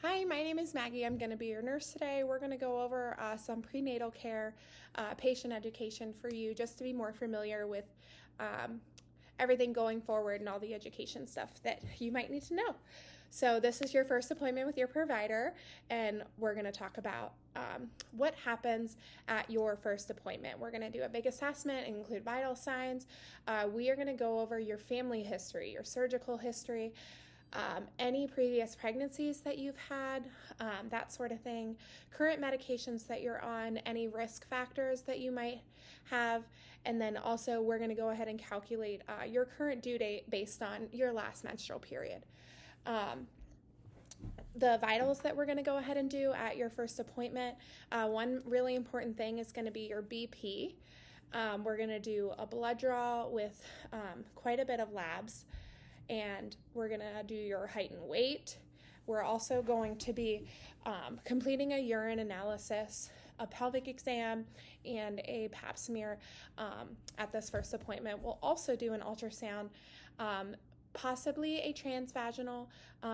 Hi, my name is Maggie. I'm going to be your nurse today. We're going to go over some prenatal care patient education for you just to be more familiar with everything going forward and all the education stuff that you might need to know. So this is your first appointment with your provider, and we're going to talk about what happens at your first appointment. We're going to do a big assessment and include vital signs. We are going to go over your family history, your surgical history, any previous pregnancies that you've had, that sort of thing, current medications that you're on, any risk factors that you might have, and then also we're going to go ahead and calculate your current due date based on your last menstrual period. The vitals that we're going to go ahead and do at your first appointment, one really important thing is going to be your BP. We're going to do a blood draw with quite a bit of labs, and we're going to do your height and weight. We're also going to be completing a urine analysis, a pelvic exam, and a pap smear at this first appointment. We'll also do an ultrasound, possibly a transvaginal,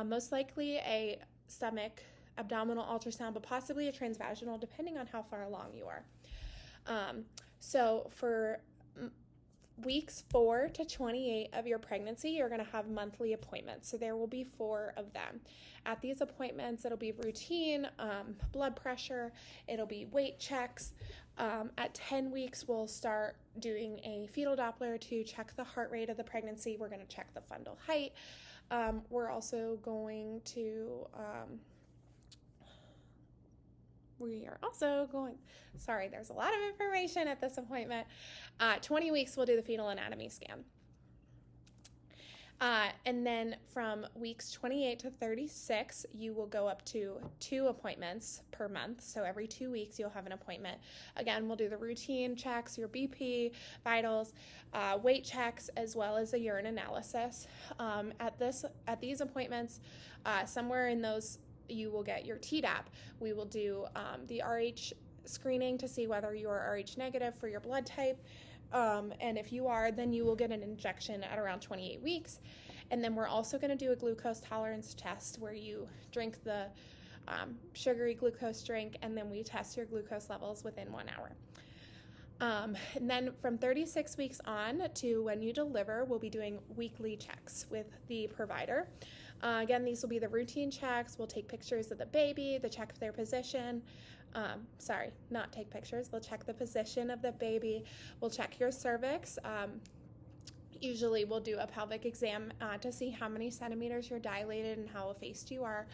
most likely a stomach abdominal ultrasound, but possibly a transvaginal depending on how far along you are. So for weeks 4 to 28 of your pregnancy, you're going to have monthly appointments. So there will be 4 of them. At these appointments, it'll be routine blood pressure, it'll be weight checks. At 10 weeks, we'll start doing a fetal Doppler to check the heart rate of the pregnancy. We're going to check the fundal height. We're also going to sorry, there's a lot of information at this appointment. 20 weeks, we'll do the fetal anatomy scan. And then from weeks 28 to 36, you will go up to 2 appointments per month. So every 2 weeks, you'll have an appointment. Again, we'll do the routine checks, your BP, vitals, weight checks, as well as a urine analysis. At these appointments, somewhere in those, you will get your Tdap. We will do the RH screening to see whether you are RH negative for your blood type. And if you are, then you will get an injection at around 28 weeks. And then we're also going to do a glucose tolerance test where you drink the sugary glucose drink, and then we test your glucose levels within 1 hour. And then from 36 weeks on to when you deliver, we'll be doing weekly checks with the provider. Again, these will be the routine checks. We'll take pictures of the baby, to check their position. Not take pictures. We'll check the position of the baby. We'll check your cervix. Usually we'll do a pelvic exam to see how many centimeters you're dilated and how effaced you are.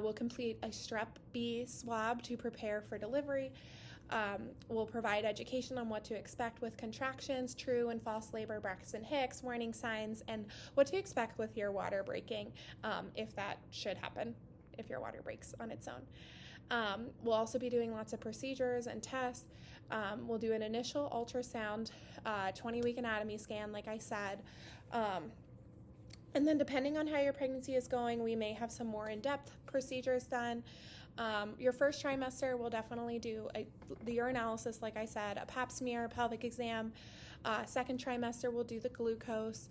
We'll complete a strep B swab to prepare for delivery. We'll provide education on what to expect with contractions, true and false labor, Braxton Hicks, warning signs, and what to expect with your water breaking if that should happen, if your water breaks on its own. We'll also be doing lots of procedures and tests. We'll do an initial ultrasound, 20-week anatomy scan, like I said. And then depending on how your pregnancy is going, we may have some more in-depth procedures done. Your first trimester, we'll definitely do the urinalysis, like I said, a pap smear, pelvic exam. Second trimester, we'll do the glucose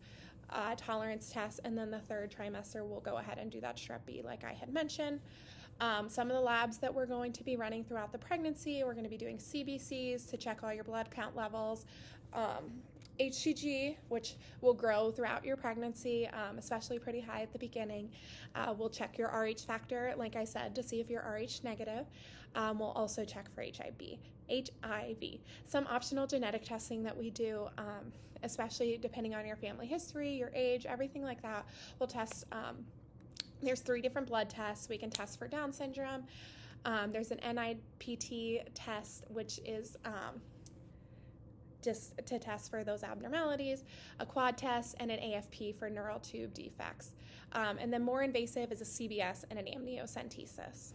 tolerance test. And then the third trimester, we'll go ahead and do that strep B, like I had mentioned. Some of the labs that we're going to be running throughout the pregnancy, we're going to be doing CBCs to check all your blood count levels, HCG, which will grow throughout your pregnancy, especially pretty high at the beginning. We'll check your RH factor, like I said, to see if you're RH negative. We'll also check for HIV. Some optional genetic testing that we do, especially depending on your family history, your age, everything like that. We'll test. There's 3 different blood tests. We can test for Down syndrome. There's an NIPT test, which is just to test for those abnormalities, a quad test, and an AFP for neural tube defects. And then more invasive is a CBS and an amniocentesis.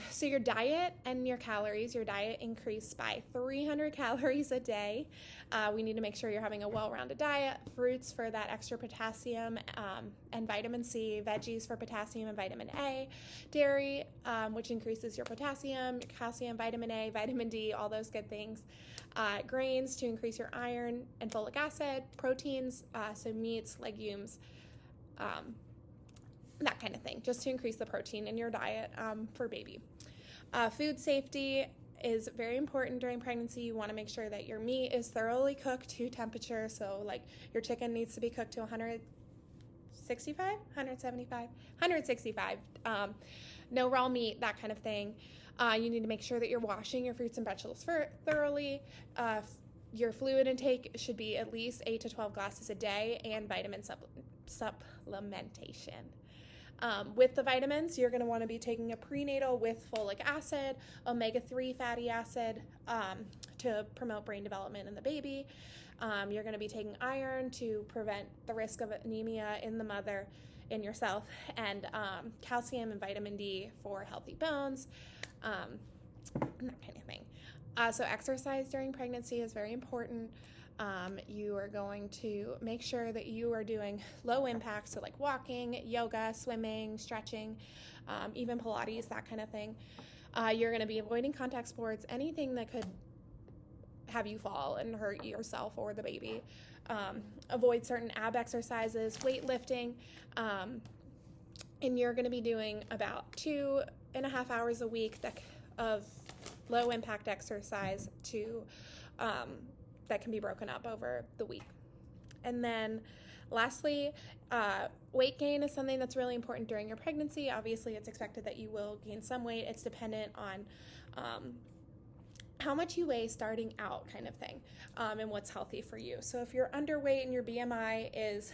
So your diet and your calories, your diet increased by 300 calories a day. We need to make sure you're having a well-rounded diet, fruits for that extra potassium and vitamin C, veggies for potassium and vitamin A, dairy, which increases your potassium, calcium, vitamin A, vitamin D, all those good things. Grains to increase your iron and folic acid, proteins, so meats, legumes, that kind of thing, just to increase the protein in your diet for baby. Food safety is very important during pregnancy. You want to make sure that your meat is thoroughly cooked to temperature. So like your chicken needs to be cooked to 165, 175, 165. No raw meat, that kind of thing. You need to make sure that you're washing your fruits and vegetables thoroughly. Your fluid intake should be at least 8 to 12 glasses a day, and vitamin supplementation. With the vitamins, you're going to want to be taking a prenatal with folic acid, omega-3 fatty acid to promote brain development in the baby. You're going to be taking iron to prevent the risk of anemia in the mother, in yourself, and calcium and vitamin D for healthy bones, and that kind of thing. So exercise during pregnancy is very important. You are going to make sure that you are doing low impact, so like walking, yoga, swimming, stretching, even Pilates, that kind of thing. You're going to be avoiding contact sports, anything that could have you fall and hurt yourself or the baby. Avoid certain ab exercises, weightlifting, and you're going to be doing about 2.5 hours a week of low impact exercise that can be broken up over the week. And then lastly, weight gain is something that's really important during your pregnancy. Obviously, it's expected that you will gain some weight. It's dependent on how much you weigh starting out, kind of thing, and what's healthy for you. So if you're underweight and your BMI is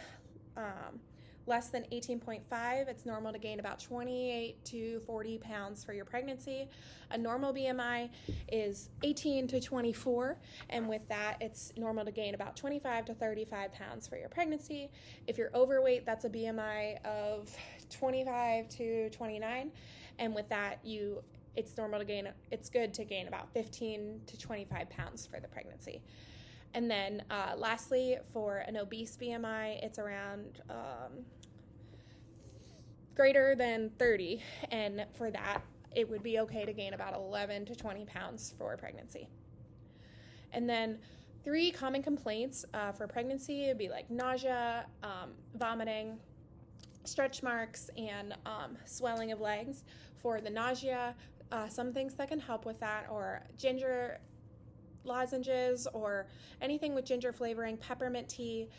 less than 18.5, it's normal to gain about 28 to 40 pounds for your pregnancy. A normal BMI is 18 to 24, and with that, it's normal to gain about 25 to 35 pounds for your pregnancy. If you're overweight, that's a BMI of 25 to 29, and with that, it's good to gain about 15 to 25 pounds for the pregnancy. And then lastly, for an obese BMI, it's around greater than 30, and for that, it would be okay to gain about 11 to 20 pounds for pregnancy. And then 3 common complaints for pregnancy would be like nausea, vomiting, stretch marks, and swelling of legs. For the nausea, some things that can help with that are ginger lozenges or anything with ginger flavoring, peppermint tea,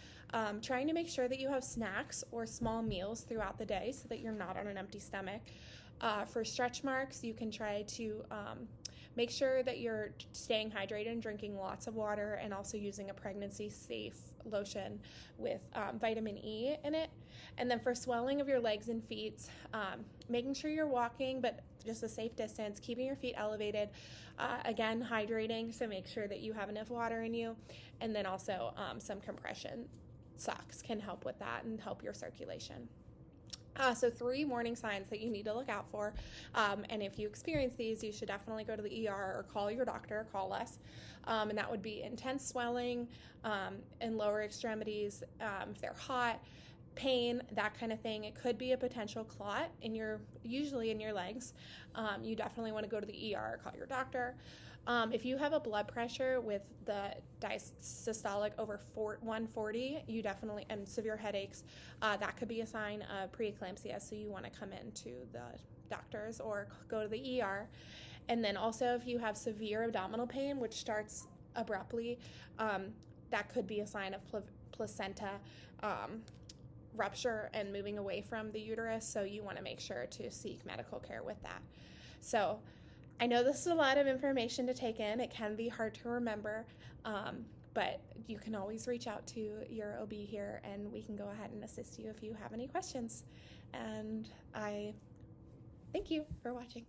trying to make sure that you have snacks or small meals throughout the day so that you're not on an empty stomach. For stretch marks, you can try to make sure that you're staying hydrated and drinking lots of water, and also using a pregnancy-safe lotion with vitamin E in it. And then for swelling of your legs and feet, making sure you're walking, but just a safe distance, keeping your feet elevated, again, hydrating, so make sure that you have enough water in you, and then also some compression socks can help with that and help your circulation. So 3 warning signs that you need to look out for, and if you experience these, you should definitely go to the ER or call your doctor, call us, and that would be intense swelling in lower extremities, if they're hot, pain, that kind of thing. It could be a potential clot usually in your legs. You definitely want to go to the ER or call your doctor. If you have a blood pressure with the diastolic over 140, you definitely, and severe headaches, that could be a sign of preeclampsia, so you want to come in to the doctors or go to the ER. And then also if you have severe abdominal pain, which starts abruptly, that could be a sign of placenta rupture and moving away from the uterus, so you want to make sure to seek medical care with that. So I know this is a lot of information to take in. It can be hard to remember, but you can always reach out to your OB here, and we can go ahead and assist you if you have any questions. And I thank you for watching.